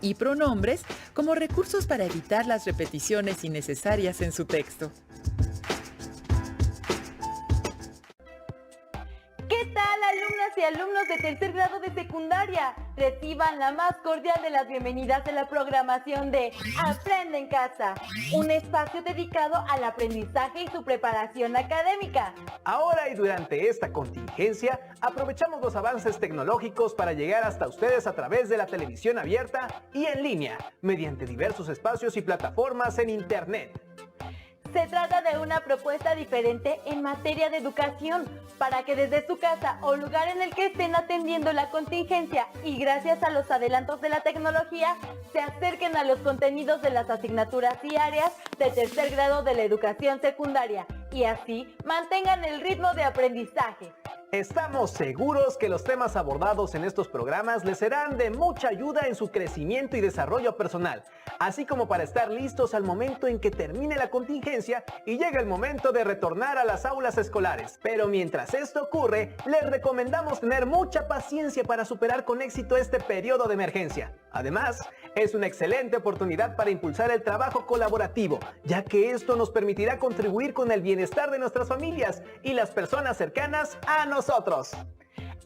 Y pronombres como recursos para evitar las repeticiones innecesarias en su texto. ¿Qué tal, alumnas y alumnos de tercer grado de secundaria? Reciban la más cordial de las bienvenidas de la programación de Aprende en Casa, un espacio dedicado al aprendizaje y su preparación académica. Ahora y durante esta contingencia, aprovechamos los avances tecnológicos para llegar hasta ustedes a través de la televisión abierta y en línea, mediante diversos espacios y plataformas en Internet. Se trata de una propuesta diferente en materia de educación, para que desde su casa o lugar en el que estén atendiendo la contingencia y gracias a los adelantos de la tecnología, se acerquen a los contenidos de las asignaturas diarias de tercer grado de la educación secundaria y así mantengan el ritmo de aprendizaje. Estamos seguros que los temas abordados en estos programas les serán de mucha ayuda en su crecimiento y desarrollo personal, así como para estar listos al momento en que termine la contingencia y llegue el momento de retornar a las aulas escolares. Pero mientras esto ocurre, les recomendamos tener mucha paciencia para superar con éxito este periodo de emergencia. Además, es una excelente oportunidad para impulsar el trabajo colaborativo, ya que esto nos permitirá contribuir con el bienestar de nuestras familias y las personas cercanas a nosotros.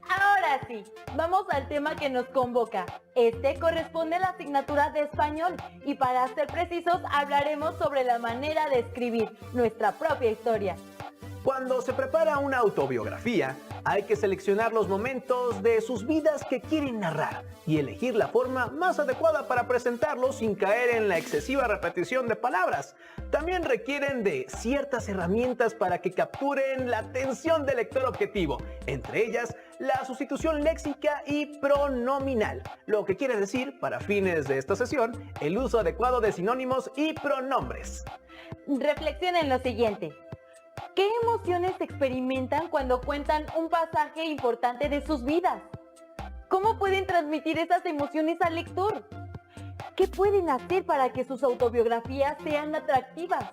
Ahora sí, vamos al tema que nos convoca. Este corresponde a la asignatura de español y para ser precisos hablaremos sobre la manera de escribir nuestra propia historia. Cuando se prepara una autobiografía, hay que seleccionar los momentos de sus vidas que quieren narrar y elegir la forma más adecuada para presentarlos sin caer en la excesiva repetición de palabras. También requieren de ciertas herramientas para que capturen la atención del lector objetivo, entre ellas la sustitución léxica y pronominal, lo que quiere decir, para fines de esta sesión, el uso adecuado de sinónimos y pronombres. Reflexionen lo siguiente. ¿Qué emociones experimentan cuando cuentan un pasaje importante de sus vidas? ¿Cómo pueden transmitir esas emociones al lector? ¿Qué pueden hacer para que sus autobiografías sean atractivas?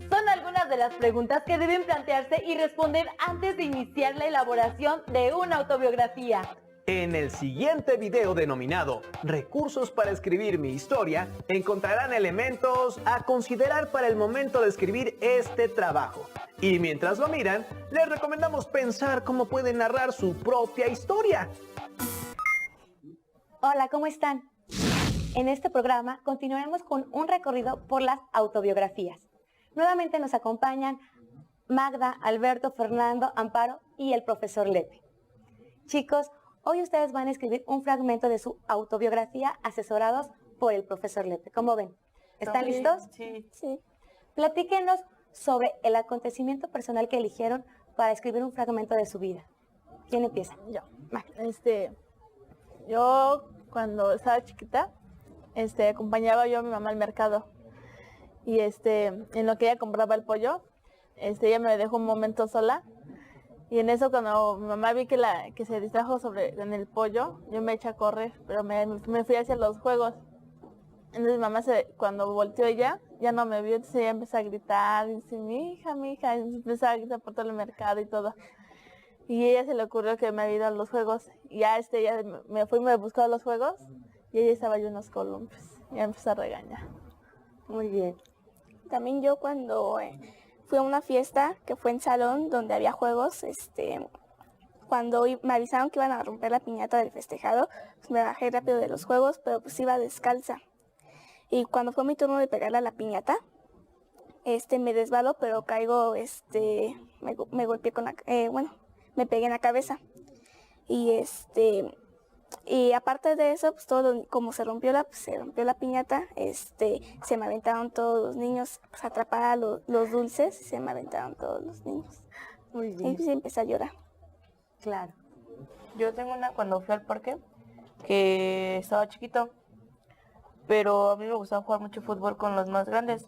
Son algunas de las preguntas que deben plantearse y responder antes de iniciar la elaboración de una autobiografía. En el siguiente video denominado Recursos para escribir mi historia, encontrarán elementos a considerar para el momento de escribir este trabajo. Y mientras lo miran, les recomendamos pensar cómo pueden narrar su propia historia. Hola, ¿cómo están? En este programa continuaremos con un recorrido por las autobiografías. Nuevamente nos acompañan Magda, Alberto, Fernando, Amparo y el profesor Lepe. Chicos, hoy ustedes van a escribir un fragmento de su autobiografía asesorados por el profesor Lepe. ¿Cómo ven? ¿Están listos? Sí. Platíquenos sobre el acontecimiento personal que eligieron para escribir un fragmento de su vida. ¿Quién empieza? Yo. Yo cuando estaba chiquita, acompañaba yo a mi mamá al mercado. Y en lo que ella compraba el pollo, ella me dejó un momento sola. Y en eso cuando mi mamá vi que se distrajo en el pollo, yo me eché a correr, pero me fui hacia los juegos. Entonces mi mamá cuando volteó ella, ya no me vio, entonces ella empezó a gritar, y dice, mi hija, y empezó a gritar por todo el mercado y todo. Y a ella se le ocurrió que me había ido a los juegos, y ya ella me fui y me buscó a los juegos, y ella estaba yo en los columpios, y ya empezó a regañar. Muy bien. También yo cuando fui a una fiesta que fue en salón donde había juegos, cuando me avisaron que iban a romper la piñata del festejado, pues me bajé rápido de los juegos, pero pues iba descalza. Y cuando fue mi turno de pegarle a la piñata, me desbalo, pero caigo, me golpeé con me pegué en la cabeza. Y aparte de eso, pues como se rompió la piñata, se me aventaron todos los niños, pues atrapaba los dulces y se me aventaron todos los niños. Muy bien. Y pues empecé a llorar. Claro. Yo tengo una cuando fui al parque, que estaba chiquito, pero a mí me gustaba jugar mucho fútbol con los más grandes.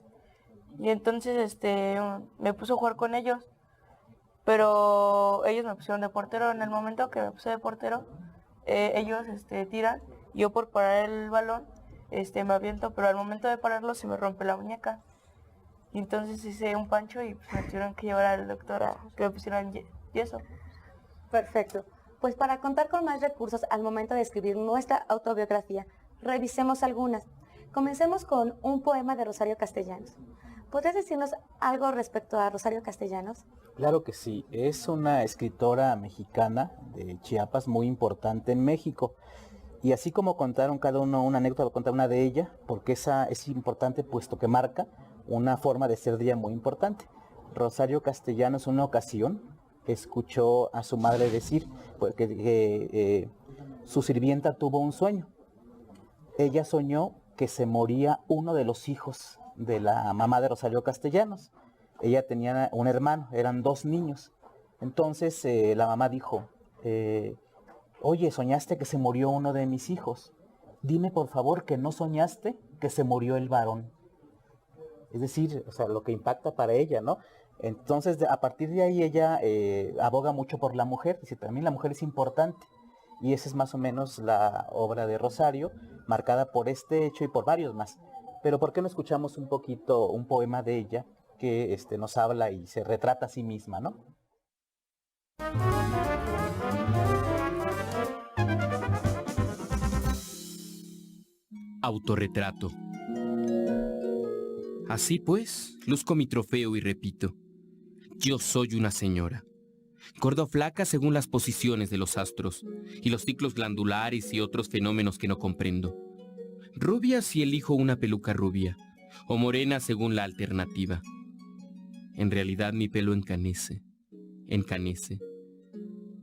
Y entonces me puse a jugar con ellos, pero ellos me pusieron de portero. En el momento que me puse de portero, ellos tiran, yo por parar el balón me aviento, pero al momento de pararlo se me rompe la muñeca. Y entonces hice un pancho y pues, me tuvieron que llevar al doctor a que me pusieran yeso. Perfecto. Pues para contar con más recursos al momento de escribir nuestra autobiografía, Revisemos algunas. Comencemos con un poema de Rosario Castellanos. ¿Podrías decirnos algo respecto a Rosario Castellanos? Claro que sí, es una escritora mexicana de Chiapas muy importante en México. Y así como contaron cada uno una anécdota, voy a contar una de ella, porque esa es importante puesto que marca una forma de ser de ella muy importante. Rosario Castellanos, en una ocasión, escuchó a su madre decir que su sirvienta tuvo un sueño. Ella soñó que se moría uno de los hijos de la mamá de Rosario Castellanos. Ella tenía un hermano, eran 2 niños. Entonces la mamá dijo, oye, ¿soñaste que se murió uno de mis hijos? Dime por favor que no soñaste que se murió el varón. Es decir, o sea, lo que impacta para ella, ¿no? Entonces, a partir de ahí ella aboga mucho por la mujer, dice, también la mujer es importante. Y esa es más o menos la obra de Rosario, marcada por este hecho y por varios más. Pero ¿por qué no escuchamos un poquito un poema de ella que nos habla y se retrata a sí misma, ¿no? Autorretrato. Así pues, luzco mi trofeo y repito, yo soy una señora. Gorda o flaca según las posiciones de los astros y los ciclos glandulares y otros fenómenos que no comprendo. Rubia si elijo una peluca rubia, o morena según la alternativa. En realidad mi pelo encanece.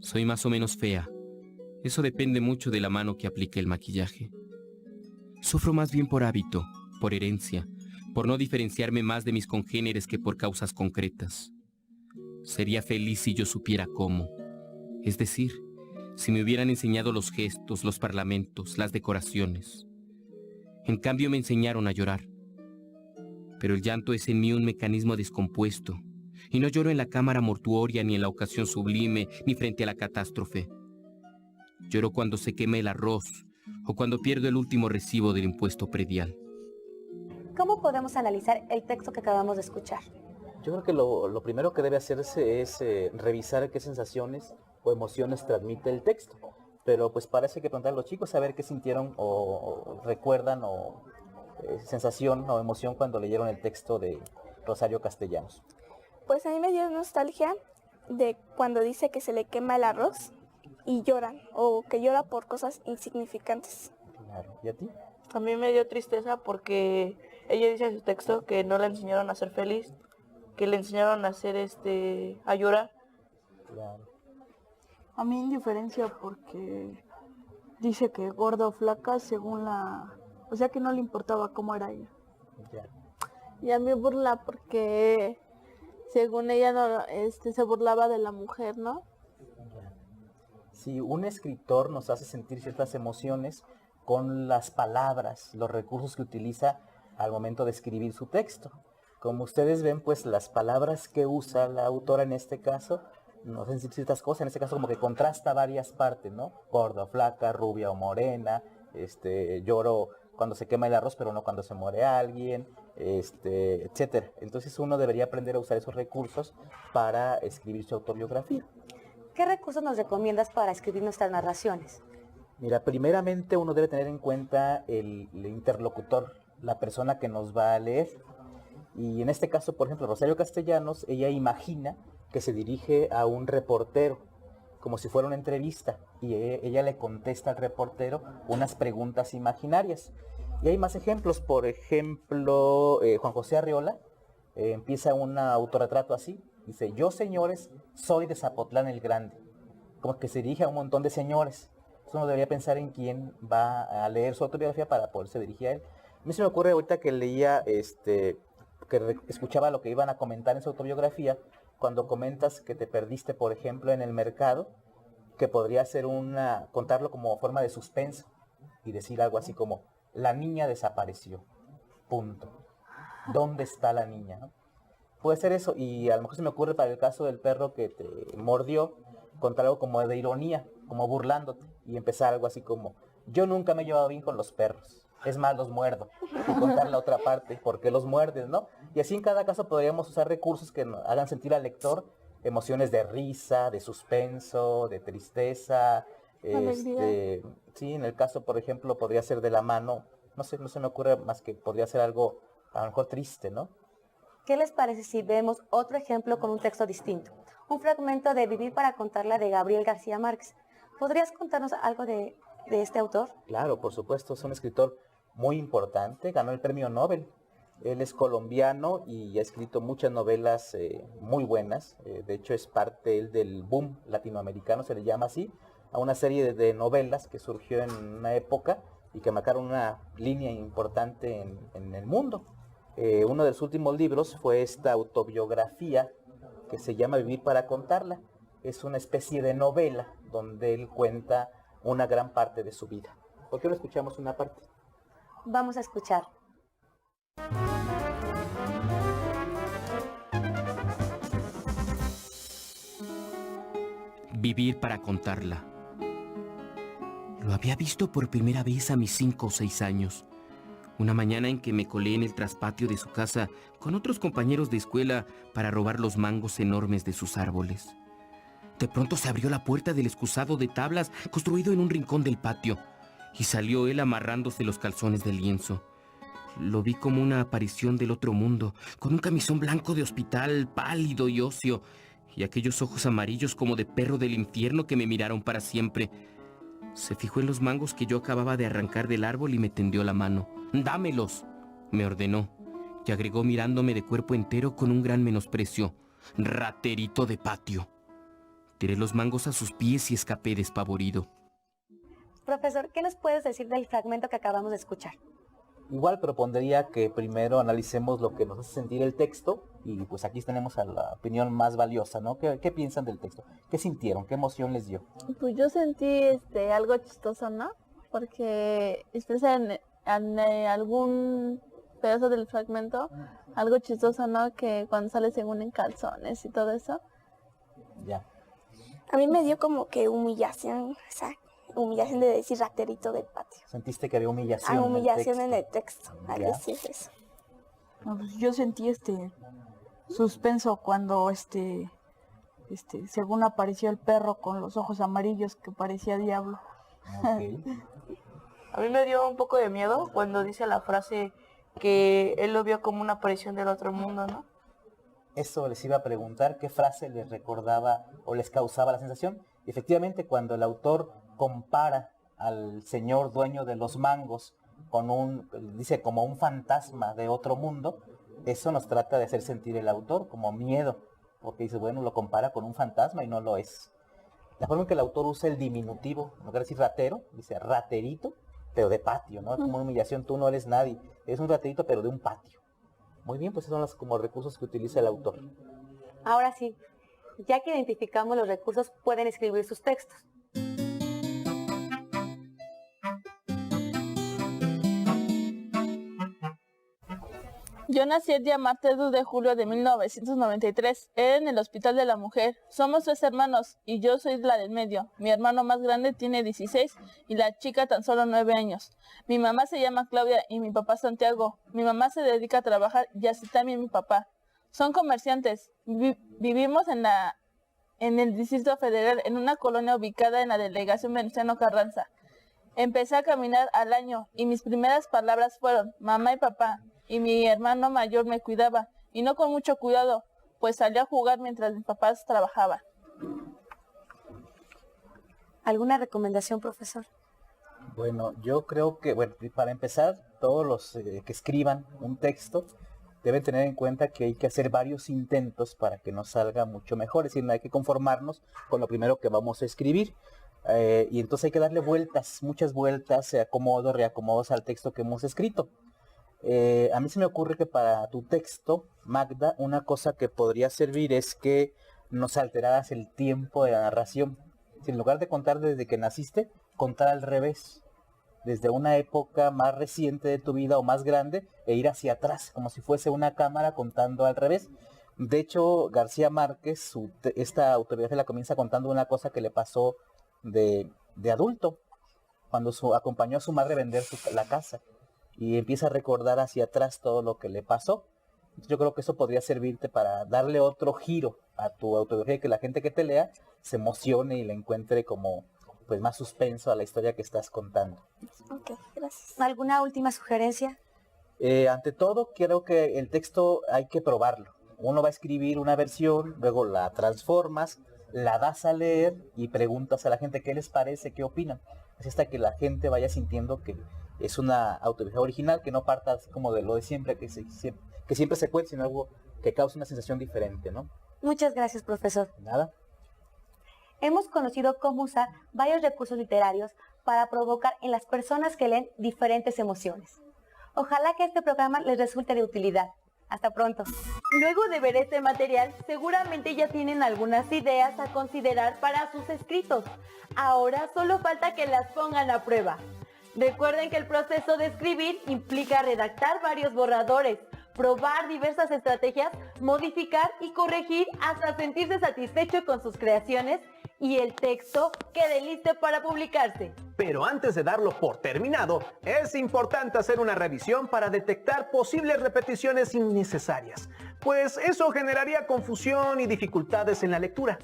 Soy más o menos fea. Eso depende mucho de la mano que aplique el maquillaje. Sufro más bien por hábito, por herencia, por no diferenciarme más de mis congéneres que por causas concretas. Sería feliz si yo supiera cómo. Es decir, si me hubieran enseñado los gestos, los parlamentos, las decoraciones. En cambio me enseñaron a llorar. Pero el llanto es en mí un mecanismo descompuesto, y no lloro en la cámara mortuoria, ni en la ocasión sublime, ni frente a la catástrofe. Lloro cuando se quema el arroz, o cuando pierdo el último recibo del impuesto predial. ¿Cómo podemos analizar el texto que acabamos de escuchar? Yo creo que lo primero que debe hacerse es revisar qué sensaciones o emociones transmite el texto. Pero pues parece que preguntar a los chicos a ver qué sintieron o recuerdan o sensación o emoción cuando leyeron el texto de Rosario Castellanos. Pues a mí me dio nostalgia de cuando dice que se le quema el arroz y lloran, o que llora por cosas insignificantes. Claro. ¿Y a ti? A mí me dio tristeza porque ella dice en su texto que no le enseñaron a ser feliz, que le enseñaron a hacer a llorar. Claro. A mí indiferencia porque dice que gorda o flaca según la... O sea que no le importaba cómo era ella. Ya. Y a mí burla porque según ella no, se burlaba de la mujer, ¿no? Ya. Si un escritor nos hace sentir ciertas emociones con las palabras, los recursos que utiliza al momento de escribir su texto. Como ustedes ven, pues las palabras que usa la autora en este caso nos hacen decir ciertas cosas, en este caso como que contrasta varias partes, ¿no? Gorda o flaca, rubia o morena, lloro cuando se quema el arroz, pero no cuando se muere alguien, etcétera. Entonces uno debería aprender a usar esos recursos para escribir su autobiografía. ¿Qué recursos nos recomiendas para escribir nuestras narraciones? Mira, primeramente uno debe tener en cuenta el interlocutor, la persona que nos va a leer. Y en este caso, por ejemplo, Rosario Castellanos, ella imagina que se dirige a un reportero, como si fuera una entrevista, y ella le contesta al reportero unas preguntas imaginarias. Y hay más ejemplos, por ejemplo, Juan José Arriola empieza un autorretrato así, dice, yo señores, soy de Zapotlán el Grande, como que se dirige a un montón de señores. Entonces uno debería pensar en quién va a leer su autobiografía para poderse dirigir a él. A mí se me ocurre ahorita que leía, que escuchaba lo que iban a comentar en su autobiografía, cuando comentas que te perdiste, por ejemplo, en el mercado, que podría ser contarlo como forma de suspenso y decir algo así como, la niña desapareció, punto. ¿Dónde está la niña? ¿No? Puede ser eso, y a lo mejor se me ocurre para el caso del perro que te mordió, contar algo como de ironía, como burlándote, y empezar algo así como, yo nunca me he llevado bien con los perros, es más, los muerdo, y contar la otra parte, ¿por qué los muerdes, no? Y así en cada caso podríamos usar recursos que hagan sentir al lector emociones de risa, de suspenso, de tristeza, Sí, en el caso, por ejemplo, podría ser de la mano, no sé, no se me ocurre más que podría ser algo a lo mejor triste, ¿no? ¿Qué les parece si vemos otro ejemplo con un texto distinto? Un fragmento de Vivir para contarla de Gabriel García Márquez. ¿Podrías contarnos algo de este autor? Claro, por supuesto, es un escritor muy importante, ganó el premio Nobel. Él es colombiano y ha escrito muchas novelas muy buenas. De hecho, es parte él del boom latinoamericano, se le llama así, a una serie de novelas que surgió en una época y que marcaron una línea importante en el mundo. Uno de sus últimos libros fue esta autobiografía que se llama Vivir para contarla. Es una especie de novela donde él cuenta una gran parte de su vida. ¿Por qué no escuchamos una parte? Vamos a escuchar. Vivir para contarla. Lo había visto por primera vez a mis 5 o 6 años. Una mañana en que me colé en el traspatio de su casa con otros compañeros de escuela para robar los mangos enormes de sus árboles. De pronto se abrió la puerta del excusado de tablas construido en un rincón del patio y salió él amarrándose los calzones de lienzo. Lo vi como una aparición del otro mundo, con un camisón blanco de hospital, pálido y óseo, y aquellos ojos amarillos como de perro del infierno que me miraron para siempre. Se fijó en los mangos que yo acababa de arrancar del árbol y me tendió la mano. «¡Dámelos!», me ordenó, y agregó mirándome de cuerpo entero con un gran menosprecio. «¡Raterito de patio!». Tiré los mangos a sus pies y escapé despavorido. Profesor, ¿qué nos puedes decir del fragmento que acabamos de escuchar? Igual propondría que primero analicemos lo que nos hace sentir el texto y pues aquí tenemos a la opinión más valiosa, ¿no? ¿Qué piensan del texto? ¿Qué sintieron? ¿Qué emoción les dio? Pues yo sentí algo chistoso, ¿no? Porque expresa en algún pedazo del fragmento algo chistoso, ¿no? Que cuando sale según en calzones y todo eso. Ya. A mí me dio como que humillación, o sea, humillación de decir raterito del patio. ¿Sentiste que había humillación? Humillación en el texto, al Ya. decir eso. No, pues yo sentí suspenso cuando según apareció el perro con los ojos amarillos que parecía diablo. Ok. A mí me dio un poco de miedo cuando dice la frase que él lo vio como una aparición del otro mundo, ¿no? Eso les iba a preguntar, ¿qué frase les recordaba o les causaba la sensación? Y efectivamente, cuando el autor compara al señor dueño de los mangos con dice como un fantasma de otro mundo, eso nos trata de hacer sentir el autor como miedo, porque dice, bueno, lo compara con un fantasma y no lo es. La forma en que el autor usa el diminutivo, no quiere decir ratero, dice raterito, pero de patio, ¿no? Es como una humillación, tú no eres nadie, eres un raterito pero de un patio. Muy bien, pues esos son los como recursos que utiliza el autor. Ahora sí, ya que identificamos los recursos, pueden escribir sus textos. Yo nací el día martes 2 de julio de 1993, en el Hospital de la Mujer. Somos 3 hermanos y yo soy la del medio. Mi hermano más grande tiene 16 y la chica tan solo 9 años. Mi mamá se llama Claudia y mi papá Santiago. Mi mamá se dedica a trabajar y así también mi papá. Son comerciantes. Vivimos en el Distrito Federal, en una colonia ubicada en la delegación Venustiano Carranza. Empecé a caminar al año y mis primeras palabras fueron mamá y papá. Y mi hermano mayor me cuidaba, y no con mucho cuidado, pues salía a jugar mientras mis papás trabajaban. ¿Alguna recomendación, profesor? Bueno, yo creo que, bueno, para empezar, todos los que escriban un texto deben tener en cuenta que hay que hacer varios intentos para que nos salga mucho mejor. Es decir, no hay que conformarnos con lo primero que vamos a escribir. Y entonces hay que darle vueltas, muchas vueltas, acomodos, reacomodos al texto que hemos escrito. A mí se me ocurre que para tu texto, Magda, una cosa que podría servir es que nos alteraras el tiempo de la narración. Si en lugar de contar desde que naciste, contar al revés, desde una época más reciente de tu vida o más grande, e ir hacia atrás, como si fuese una cámara contando al revés. De hecho, García Márquez, esta autobiografía la comienza contando una cosa que le pasó de adulto, cuando acompañó a su madre a vender la casa. Y empieza a recordar hacia atrás todo lo que le pasó. Entonces yo creo que eso podría servirte para darle otro giro a tu autobiografía y que la gente que te lea se emocione y la encuentre como pues más suspenso a la historia que estás contando. Ok, gracias. ¿Alguna última sugerencia? Ante todo, creo que el texto hay que probarlo. Uno va a escribir una versión, luego la transformas, la das a leer y preguntas a la gente qué les parece, qué opinan. Así hasta que la gente vaya sintiendo que es una autobiografía original, que no parta así como de lo de siempre, que siempre se cuenta, sino algo que cause una sensación diferente, ¿no? Muchas gracias, profesor. Nada. Hemos conocido cómo usar varios recursos literarios para provocar en las personas que leen diferentes emociones. Ojalá que este programa les resulte de utilidad. Hasta pronto. Luego de ver este material, seguramente ya tienen algunas ideas a considerar para sus escritos. Ahora solo falta que las pongan a prueba. Recuerden que el proceso de escribir implica redactar varios borradores, probar diversas estrategias, modificar y corregir hasta sentirse satisfecho con sus creaciones y el texto quede listo para publicarse. Pero antes de darlo por terminado, es importante hacer una revisión para detectar posibles repeticiones innecesarias, pues eso generaría confusión y dificultades en la lectura.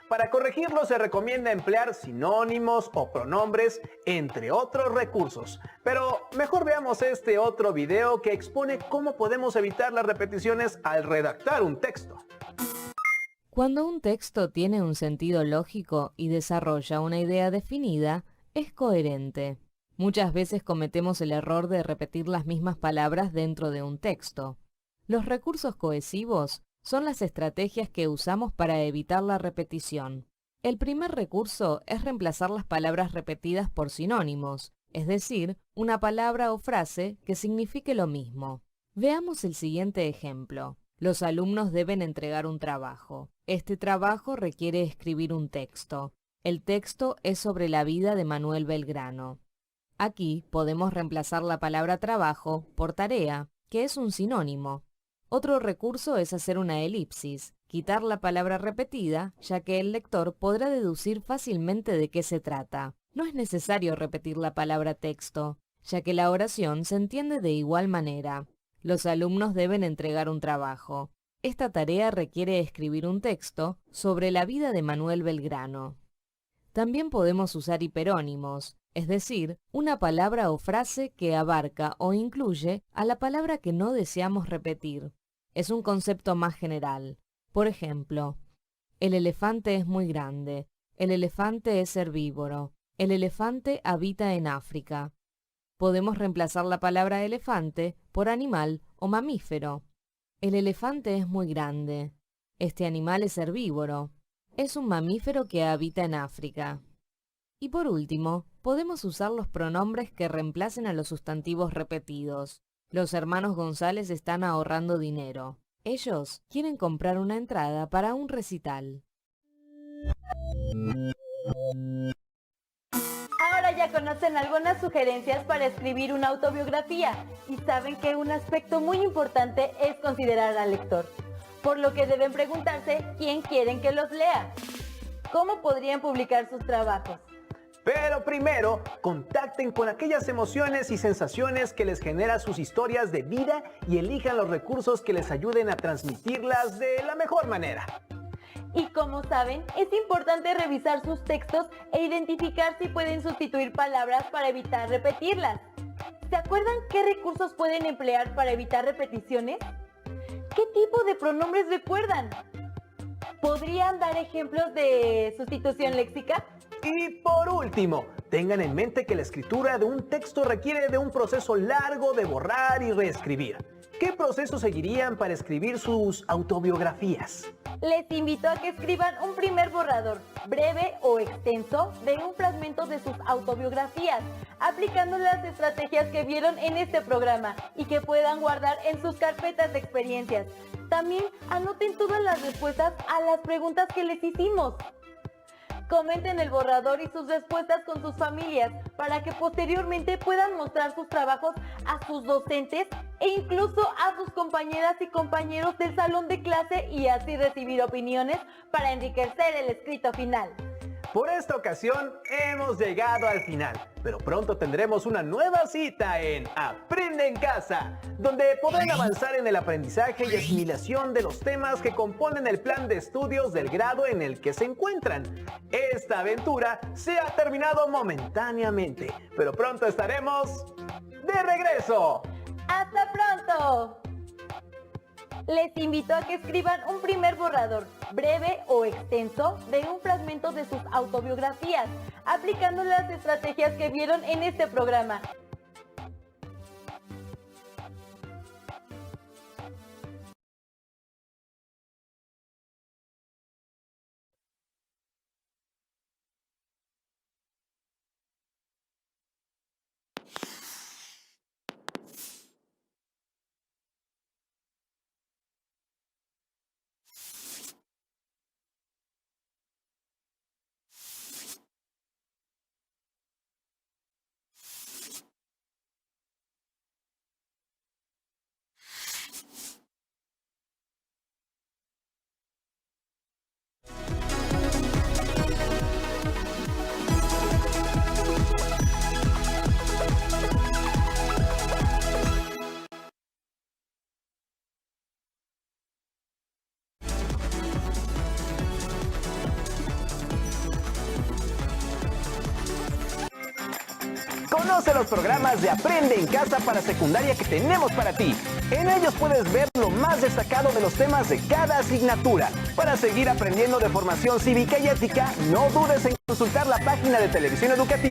Para corregirlo se recomienda emplear sinónimos o pronombres, entre otros recursos. Pero mejor veamos este otro video que expone cómo podemos evitar las repeticiones al redactar un texto. Cuando un texto tiene un sentido lógico y desarrolla una idea definida, es coherente. Muchas veces cometemos el error de repetir las mismas palabras dentro de un texto. Los recursos cohesivos son las estrategias que usamos para evitar la repetición. El primer recurso es reemplazar las palabras repetidas por sinónimos, es decir, una palabra o frase que signifique lo mismo. Veamos el siguiente ejemplo. Los alumnos deben entregar un trabajo. Este trabajo requiere escribir un texto. El texto es sobre la vida de Manuel Belgrano. Aquí podemos reemplazar la palabra trabajo por tarea, que es un sinónimo. Otro recurso es hacer una elipsis, quitar la palabra repetida, ya que el lector podrá deducir fácilmente de qué se trata. No es necesario repetir la palabra texto, ya que la oración se entiende de igual manera. Los alumnos deben entregar un trabajo. Esta tarea requiere escribir un texto sobre la vida de Manuel Belgrano. También podemos usar hiperónimos, es decir, una palabra o frase que abarca o incluye a la palabra que no deseamos repetir. Es un concepto más general. Por ejemplo, el elefante es muy grande, el elefante es herbívoro, el elefante habita en África. Podemos reemplazar la palabra elefante por animal o mamífero. El elefante es muy grande. Este animal es herbívoro. Es un mamífero que habita en África. Y por último, podemos usar los pronombres que reemplacen a los sustantivos repetidos. Los hermanos González están ahorrando dinero. Ellos quieren comprar una entrada para un recital. Ahora ya conocen algunas sugerencias para escribir una autobiografía y saben que un aspecto muy importante es considerar al lector, por lo que deben preguntarse quién quieren que los lea. ¿Cómo podrían publicar sus trabajos? Pero primero, contacten con aquellas emociones y sensaciones que les genera sus historias de vida y elijan los recursos que les ayuden a transmitirlas de la mejor manera. Y como saben, es importante revisar sus textos e identificar si pueden sustituir palabras para evitar repetirlas. ¿Se acuerdan qué recursos pueden emplear para evitar repeticiones? ¿Qué tipo de pronombres recuerdan? ¿Podrían dar ejemplos de sustitución léxica? Y por último, tengan en mente que la escritura de un texto requiere de un proceso largo de borrar y reescribir. ¿Qué proceso seguirían para escribir sus autobiografías? Les invito a que escriban un primer borrador, breve o extenso, de un fragmento de sus autobiografías, aplicando las estrategias que vieron en este programa y que puedan guardar en sus carpetas de experiencias. También anoten todas las respuestas a las preguntas que les hicimos. Comenten el borrador y sus respuestas con sus familias para que posteriormente puedan mostrar sus trabajos a sus docentes e incluso a sus compañeras y compañeros del salón de clase y así recibir opiniones para enriquecer el escrito final. Por esta ocasión hemos llegado al final, pero pronto tendremos una nueva cita en Aprende en Casa, donde podrán avanzar en el aprendizaje y asimilación de los temas que componen el plan de estudios del grado en el que se encuentran. Esta aventura se ha terminado momentáneamente, pero pronto estaremos de regreso. ¡Hasta pronto! Les invito a que escriban un primer borrador, breve o extenso, de un fragmento de sus autobiografías, aplicando las estrategias que vieron en este programa. Conoce los programas de Aprende en Casa para secundaria que tenemos para ti. En ellos puedes ver lo más destacado de los temas de cada asignatura. Para seguir aprendiendo de formación cívica y ética, no dudes en consultar la página de Televisión Educativa